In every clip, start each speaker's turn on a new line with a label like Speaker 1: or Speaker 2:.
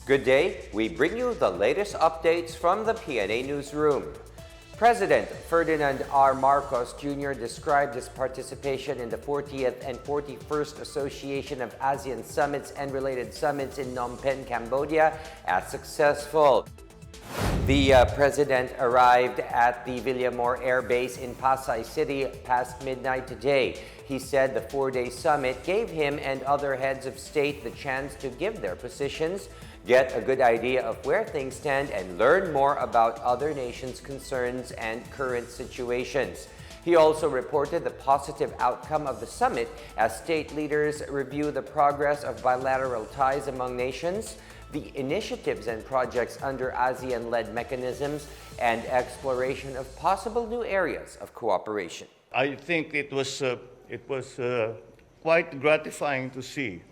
Speaker 1: Good day. We bring you the latest updates from the Pna Newsroom. President Ferdinand R. Marcos Jr. described his participation in the 40th and 41st Association of ASEAN Summits and related summits in Phnom Penh, Cambodia as successful. The president arrived at the Villamor Air Base in Pasay City past midnight today. He said the four-day summit gave him and other heads of state the chance to give their positions, get a good idea of where things stand, and learn more about other nations' concerns and current situations. He also reported the positive outcome of the summit as state leaders review the progress of bilateral ties among nations, the initiatives and projects under ASEAN-led mechanisms, and exploration of possible new areas of cooperation.
Speaker 2: I think it was quite gratifying to see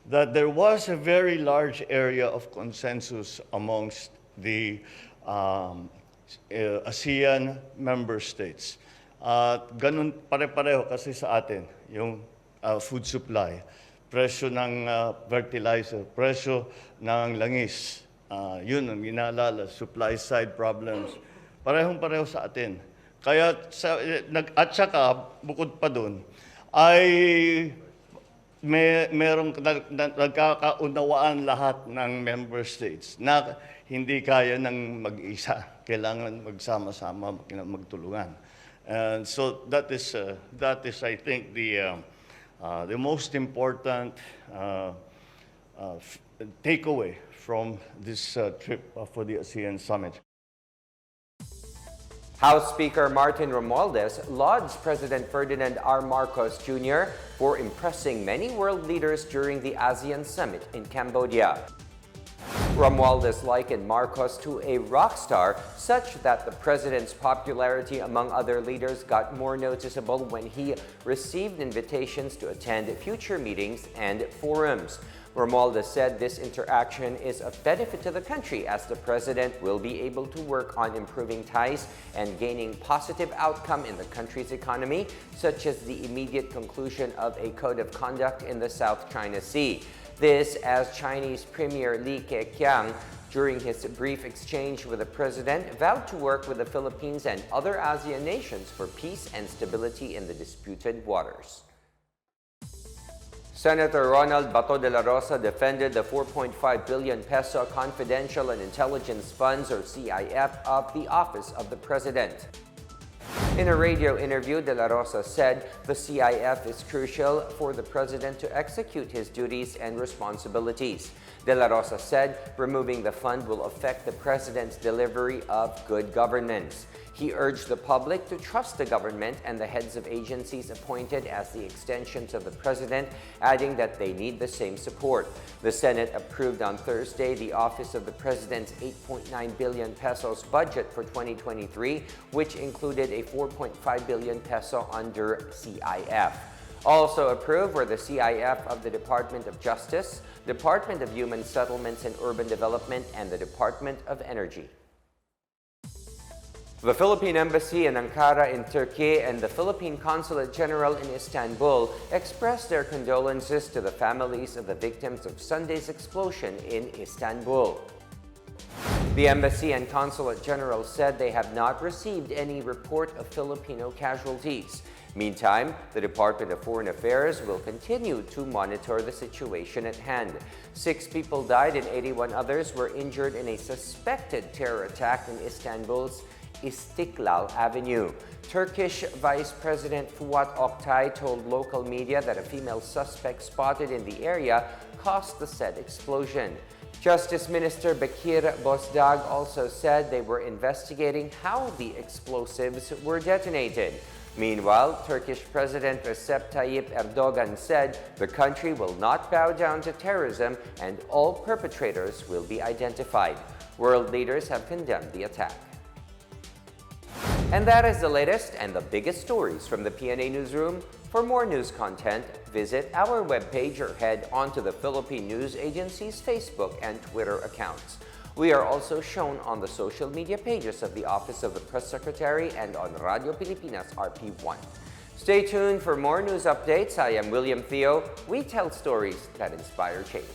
Speaker 2: that there was a very large area of consensus amongst the ASEAN member states. Ganun pare-pareho kasi sa atin yung food supply, presyo ng fertilizer, presyo ng langis. Yun ang inaalala, supply side problems. Parehong-pareho sa atin. Kaya at saka bukod pa doon ay merong nagkakaunawaan lahat ng member states na hindi kaya ng mag-isa. Kailangan magsama-sama, magtulungan. And so that is I think the most important takeaway from this trip for the ASEAN Summit.
Speaker 1: House Speaker Martin Romualdez lauds President Ferdinand R. Marcos Jr. for impressing many world leaders during the ASEAN Summit in Cambodia. Romualdez likened Marcos to a rock star, such that the president's popularity among other leaders got more noticeable when he received invitations to attend future meetings and forums. Romualdez said this interaction is of benefit to the country as the president will be able to work on improving ties and gaining positive outcome in the country's economy, such as the immediate conclusion of a code of conduct in the South China Sea. This as Chinese Premier Li Keqiang, during his brief exchange with the president, vowed to work with the Philippines and other ASEAN nations for peace and stability in the disputed waters. Senator Ronald Bato de la Rosa defended the 4.5 billion peso Confidential and Intelligence Funds, or CIF, of the Office of the President. In a radio interview, De La Rosa said the CIF is crucial for the president to execute his duties and responsibilities. De La Rosa said removing the fund will affect the president's delivery of good governance. He urged the public to trust the government and the heads of agencies appointed as the extensions of the president, adding that they need the same support. The Senate approved on Thursday the Office of the President's 8.9 billion pesos budget for 2023, which included a 4.5 billion peso under CIF. Also approved were the CIF of the Department of Justice, Department of Human Settlements and Urban Development, and the Department of Energy. The Philippine Embassy in Ankara in Turkey and the Philippine Consulate General in Istanbul expressed their condolences to the families of the victims of Sunday's explosion in Istanbul. The Embassy and Consulate General said they have not received any report of Filipino casualties. Meantime, the Department of Foreign Affairs will continue to monitor the situation at hand. 6 people died and 81 others were injured in a suspected terror attack in Istanbul's Istiklal Avenue. Turkish Vice President Fuat Oktay told local media that a female suspect spotted in the area caused the said explosion. Justice Minister Bekir Bozdag also said they were investigating how the explosives were detonated. Meanwhile, Turkish President Recep Tayyip Erdogan said the country will not bow down to terrorism and all perpetrators will be identified. World leaders have condemned the attack. And that is the latest and the biggest stories from the Pna Newsroom. For more news content, visit our webpage or head onto the Philippine News Agency's Facebook and Twitter accounts. We are also shown on the social media pages of the Office of the Press Secretary and on Radio Pilipinas RP1. Stay tuned for more news updates. I am William Theo. We tell stories that inspire change.